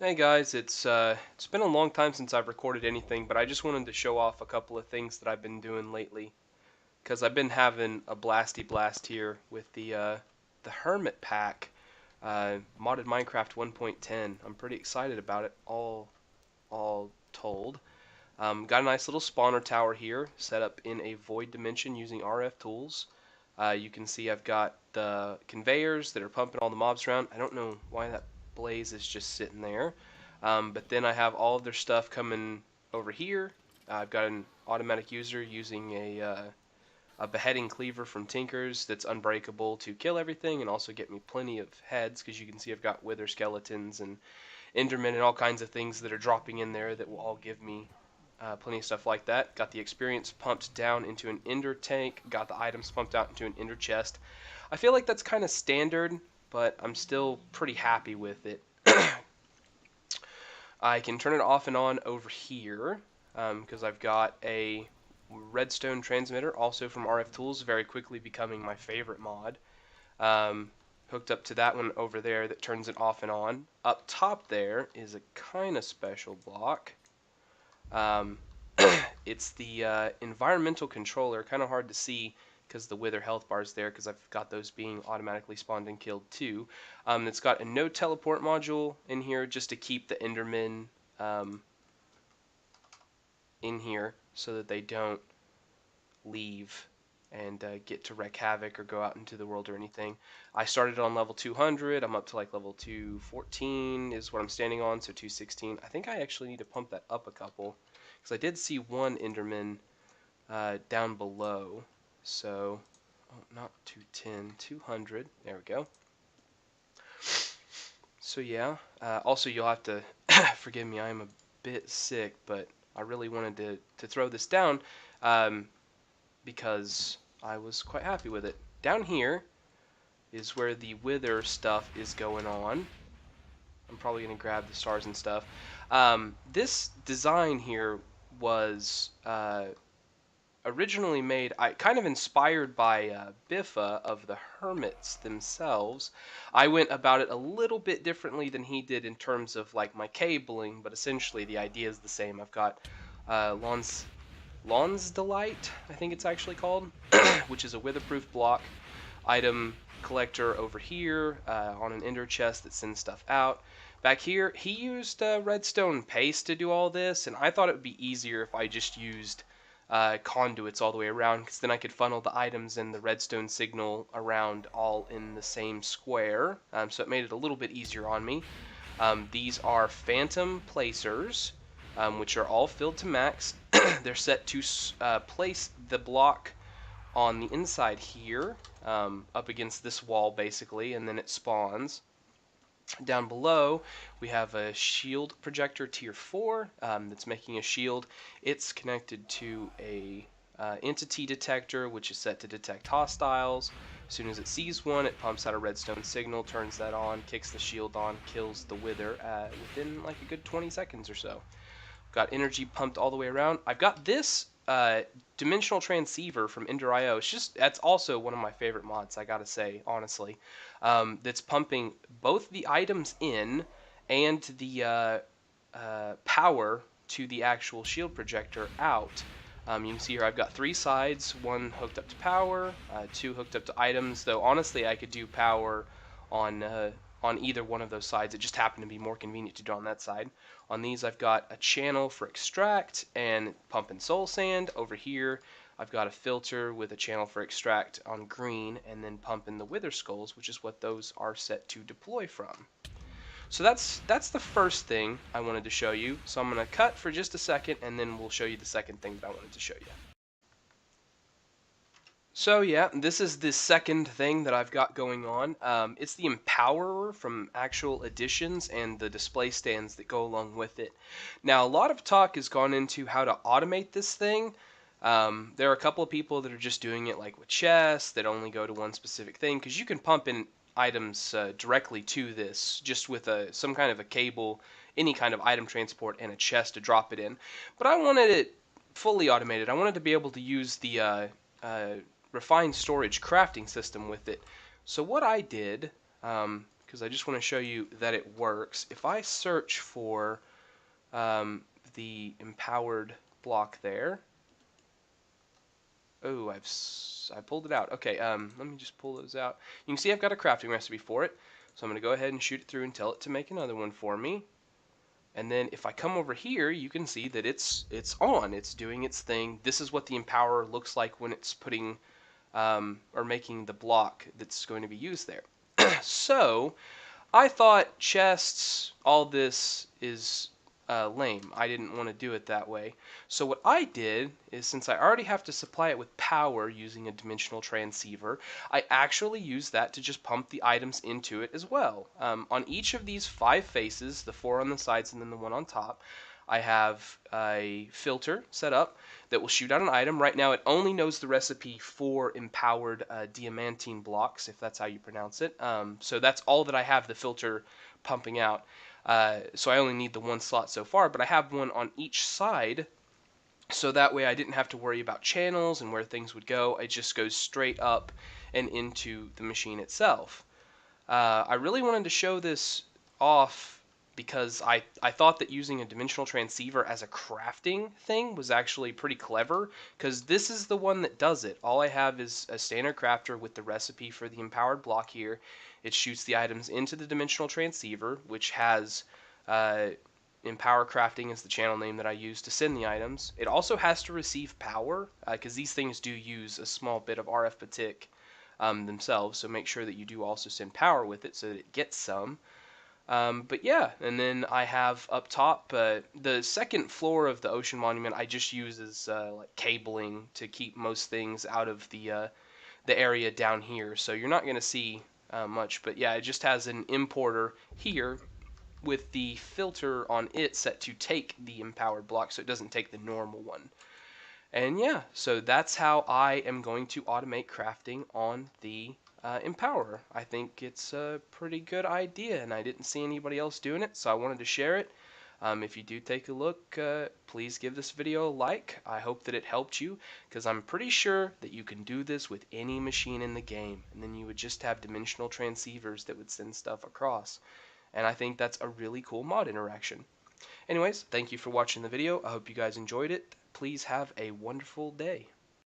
Hey guys, it's been a long time since I've recorded anything, but I just wanted to show off a couple of things that I've been doing lately, because I've been having a blasty blast here with the Hermit Pack, modded Minecraft 1.10. I'm pretty excited about it, all told. Got a nice little spawner tower here, set up in a void dimension using RF tools. You can see I've got the conveyors that are pumping all the mobs around. I don't know why that blaze is just sitting there. But then I have all of their stuff coming over here. I've got an automatic user using a beheading cleaver from Tinker's that's unbreakable to kill everything and also get me plenty of heads, because you can see I've got wither skeletons and endermen and all kinds of things that are dropping in there that will all give me plenty of stuff like that. Got the experience pumped down into an ender tank. Got the items pumped out into an ender chest. I feel like that's kind of standard, but I'm still pretty happy with it. I can turn it off and on over here because I've got a redstone transmitter, also from RF Tools, very quickly becoming my favorite mod. Hooked up to that one over there that turns it off and on. Up top there is a kind of special block. Um, it's the environmental controller, kind of hard to see because the wither health bar's there, because I've got those being automatically spawned and killed too. It's got a no teleport module in here just to keep the endermen um, in here so that they don't leave and get to wreak havoc or go out into the world or anything. I started on level 200. I'm up to like level 214 is what I'm standing on, so 216. I think I actually need to pump that up a couple, because I did see one enderman down below. So, oh, not 210, 200. There we go. So yeah, also you'll have to forgive me, I am a bit sick, but I really wanted to throw this down because I was quite happy with it. Down here is where the wither stuff is going on. I'm probably going to grab the stars and stuff. This design here was originally made, kind of inspired by Biffa of the Hermits themselves. I went about it a little bit differently than he did in terms of like my cabling, but essentially the idea is the same. I've got Lawn's Delight, I think it's actually called, which is a witherproof block item collector over here on an ender chest that sends stuff out. Back here, he used redstone paste to do all this, and I thought it would be easier if I just used conduits all the way around, because then I could funnel the items and the redstone signal around all in the same square, so it made it a little bit easier on me. These are phantom placers, which are all filled to max. They're set to place the block on the inside here, up against this wall basically, and then it spawns. Down below, we have a shield projector tier 4 that's making a shield. It's connected to a entity detector, which is set to detect hostiles. As soon as it sees one, it pumps out a redstone signal, turns that on, kicks the shield on, kills the wither within like a good 20 seconds or so. Got energy pumped all the way around. I've got this dimensional transceiver from Ender.io. That's also one of my favorite mods, I gotta say, honestly. That's pumping both the items in and the power to the actual shield projector out. You can see here I've got 3 sides, 1 hooked up to power, 2 hooked up to items, though honestly I could do power on either one of those sides. It just happened to be more convenient to do on that side. On these I've got a channel for extract and pump and soul sand. Over here I've got a filter with a channel for extract on green, and then pump in the wither skulls, which is what those are set to deploy from. So that's the first thing I wanted to show you. So I'm going to cut for just a second, and then we'll show you the second thing that I wanted to show you. So yeah, this is the second thing that I've got going on. It's the Empowerer from Actual Editions and the display stands that go along with it. Now, a lot of talk has gone into how to automate this thing. There are a couple of people that are just doing it like with chests that only go to one specific thing, because you can pump in items directly to this just with some kind of a cable, any kind of item transport, and a chest to drop it in. But I wanted it fully automated. I wanted to be able to use the refined storage crafting system with it. So what I did, because I just want to show you that it works. If I search for the empowered block there, oh, I pulled it out. Okay, let me just pull those out. You can see I've got a crafting recipe for it. So I'm going to go ahead and shoot it through and tell it to make another one for me. And then if I come over here, you can see that it's on. It's doing its thing. This is what the empower looks like when it's putting or making the block that's going to be used there. So I thought chests, all this is lame. I didn't want to do it that way. So what I did is, since I already have to supply it with power using a dimensional transceiver, I actually use that to just pump the items into it as well. On each of these 5 faces, the 4 on the sides and then the 1 on top, I have a filter set up that will shoot out an item. Right now it only knows the recipe for empowered diamantine blocks, if that's how you pronounce it. So that's all that I have the filter pumping out. So I only need the 1 slot so far, but I have one on each side, so that way I didn't have to worry about channels and where things would go. It just goes straight up and into the machine itself. I really wanted to show this off because I thought that using a dimensional transceiver as a crafting thing was actually pretty clever, because this is the one that does it. All I have is a standard crafter with the recipe for the empowered block here. It shoots the items into the dimensional transceiver, which has Empower Crafting is the channel name that I use to send the items. It also has to receive power, because these things do use a small bit of RF batik themselves, so make sure that you do also send power with it so that it gets some. But yeah, and then I have up top the second floor of the Ocean Monument. I just use as like cabling to keep most things out of the area down here, so you're not going to see much. But yeah, it just has an importer here with the filter on it set to take the empowered block, so it doesn't take the normal one. And yeah, so that's how I am going to automate crafting on the Empower. I think it's a pretty good idea, and I didn't see anybody else doing it, so I wanted to share it. If you do take a look, please give this video a like. I hope that it helped you, because I'm pretty sure that you can do this with any machine in the game, and then you would just have dimensional transceivers that would send stuff across. And I think that's a really cool mod interaction. Anyways, thank you for watching the video. I hope you guys enjoyed it. Please have a wonderful day.